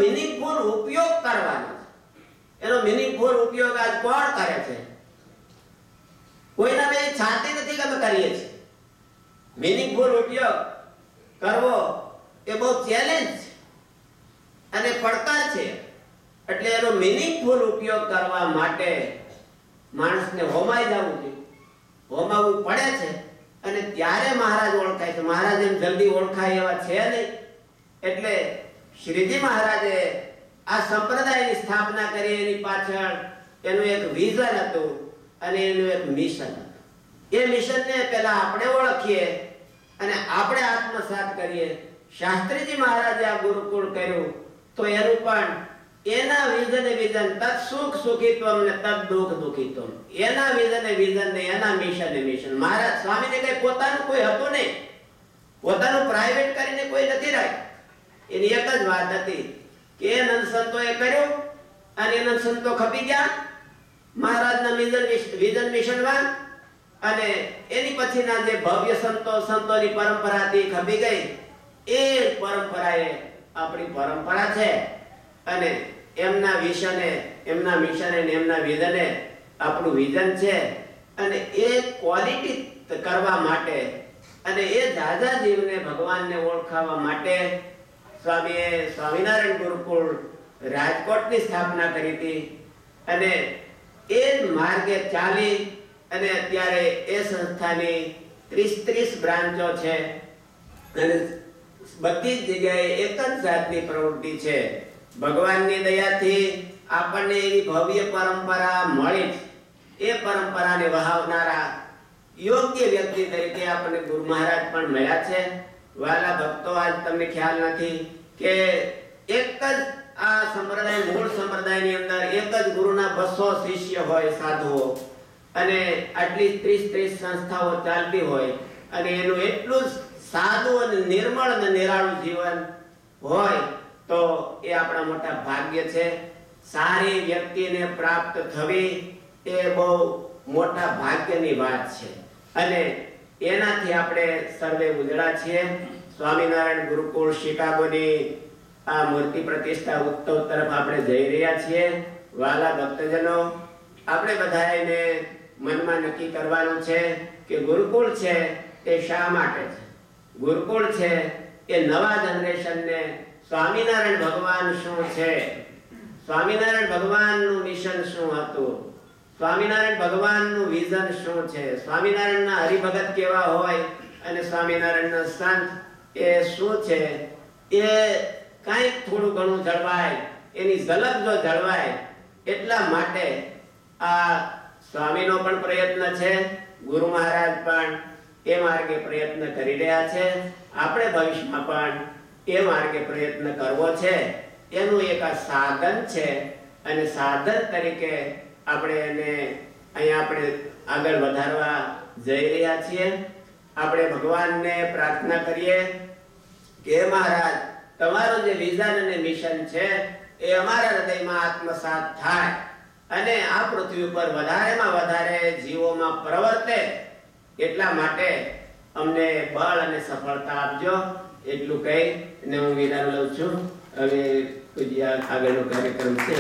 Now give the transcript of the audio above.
Meaningful ઉપયોગ કરવાનો છે। એનો મિનિંગફુલ ઉપયોગ આજ કોણ કરે છે? કોઈના બે છાતી નથી કે અમે કરીએ છીએ। મિનિંગફુલ ઉપયોગ કરવો એ બહુ ચેલેન્જ છે અને પડકાર છે। એટલે એનો મિનિંગફુલ ઉપયોગ કરવા માટે માણસને હોમાઈ જવું જોઈએ, હોમાવવું પડે છે અને ત્યારે મહારાજ ઓળખાય છે। મહારાજ એમ જલ્દી ઓળખાય એવા છે નહીં। એટલે શ્રીજી મહારાજે આ સંપ્રદાયની સ્થાપના કરી એની પાછળ એનું એક વિઝન હતું અને એનું એક મિશન હતું। એ મિશનને પહેલા આપણે ઓળખીએ અને આપણે આત્મસાત કરીએ। શાસ્ત્રીજી મહારાજે આ ગુરુકુળ કર્યું તો એનું પણ એના વિઝને વિઝન તત સુખ સુખીત્વમ ને તત દુઃખ દુઃખીત્વમ, એના વિઝને વિઝન ને એના મિશને મિશન। મહારાજ સ્વામીને કઈ પોતાનું કોઈ હતું નહીં, પોતાનું પ્રાઇવેટ કરીને કોઈ નથી રાખ્યું। એની એક જ વાત હતી કે એ નંદ સંતોએ કર્યું અને નંદ સંતો ખપી ગયા મહારાજના વિઝન મિશનમાં અને એની પછીના જે ભવ્ય સંતોની પરંપરા હતી ખપી ગઈ। એ પરંપરાએ આપણી પરંપરા છે અને એમના વિષને, એમના મિશને, એમના વિઝને આપણું વિઝન છે। અને એ ક્વોલિટી કરવા માટે અને એ જાજા જીવને ભગવાનને ઓળખાવા માટે સ્વામીએ સ્વામિનારાયણ ગુરુકુળ રાજકોટની સ્થાપના કરી હતી અને એ માર્ગે ચાલી અને અત્યારે એ સંસ્થાની 30 બ્રાન્ચો છે અને બધી જ જગ્યાએ એક જ જાતની પ્રવૃત્તિ છે। ભગવાનની દયાથી આપણને એવી ભવ્ય પરંપરા મળી છે। એ પરંપરાને વહાવનારા યોગ્ય વ્યક્તિ તરીકે આપણને ગુરુ મહારાજ પણ મળ્યા છે। વાલા ભક્તો, આજ તમને ખ્યાલ નથી કે એક જ આ સંપ્રદાય, મૂળ સંપ્રદાયની અંદર એક જ ગુરુના 200 શિષ્ય હોય, સાધુઓ, અને આટલી 30 સંસ્થાઓ ચાલતી હોય અને એનું એટલું સાદું અને નિર્મળ અને નિરાળું જીવન હોય તો એ આપણા મોટા ભાગ્ય છે। સારી વ્યક્તિને પ્રાપ્ત થવી એ બહુ મોટા ભાગ્યની વાત છે અને એનાથી આપણે સર્વે ઉજળા છીએ। સ્વામિનારાયણ ગુરુકુળ શિકાગોની આ મૂર્તિ પ્રતિષ્ઠા ઉત્સવ તરફ આપણે જઈ રહ્યા છીએ। વાલા ભક્તજનો, આપણે બધાને મનમાં નક્કી કરવાનું છે કે ગુરુકુળ છે એ શા માટે છે? ગુરુકુળ છે એ નવા જનરેશનને સ્વામિનારાયણ ભગવાન શું છે, સ્વામિનારાયણ ભગવાનનું મિશન શું હતું, સ્વામિનારાયણ ભગવાનનું વિઝન શું છે, સ્વામિનારાયણના હરિભગત કેવા હોય અને સ્વામિનારાયણના સંત એ શું છે, એ કાંઈક થોડું ઘણું જળવાય, એની ઝલક જો જળવાય એટલા માટે આ સ્વામીનો પણ પ્રયત્ન છે। ગુરુ મહારાજ પણ એ માર્ગે પ્રયત્ન કરી રહ્યા છે। આપણે ભવિષ્યમાં પણ એ માર્ગે પ્રયત્ન કરવો છે। એનું એક આ સાધન છે અને સાધન તરીકે આપણે એને અહીંયા આપણે આગળ વધારવા જઈ રહ્યા છીએ। આપણે ભગવાનને પ્રાર્થના કરીએ કે મહારાજ, તમારું જે વિઝન અને મિશન છે એ અમારા હૃદયમાં આત્મસાત થાય અને આ પૃથ્વી ઉપર વધારેમાં વધારે જીવોમાં પ્રવર્તે એટલા માટે અમને બળ અને સફળતા આપજો। એટલું કહી અને હું વિરામ લઉં છું। હવે આગળનો કાર્યક્રમ છે।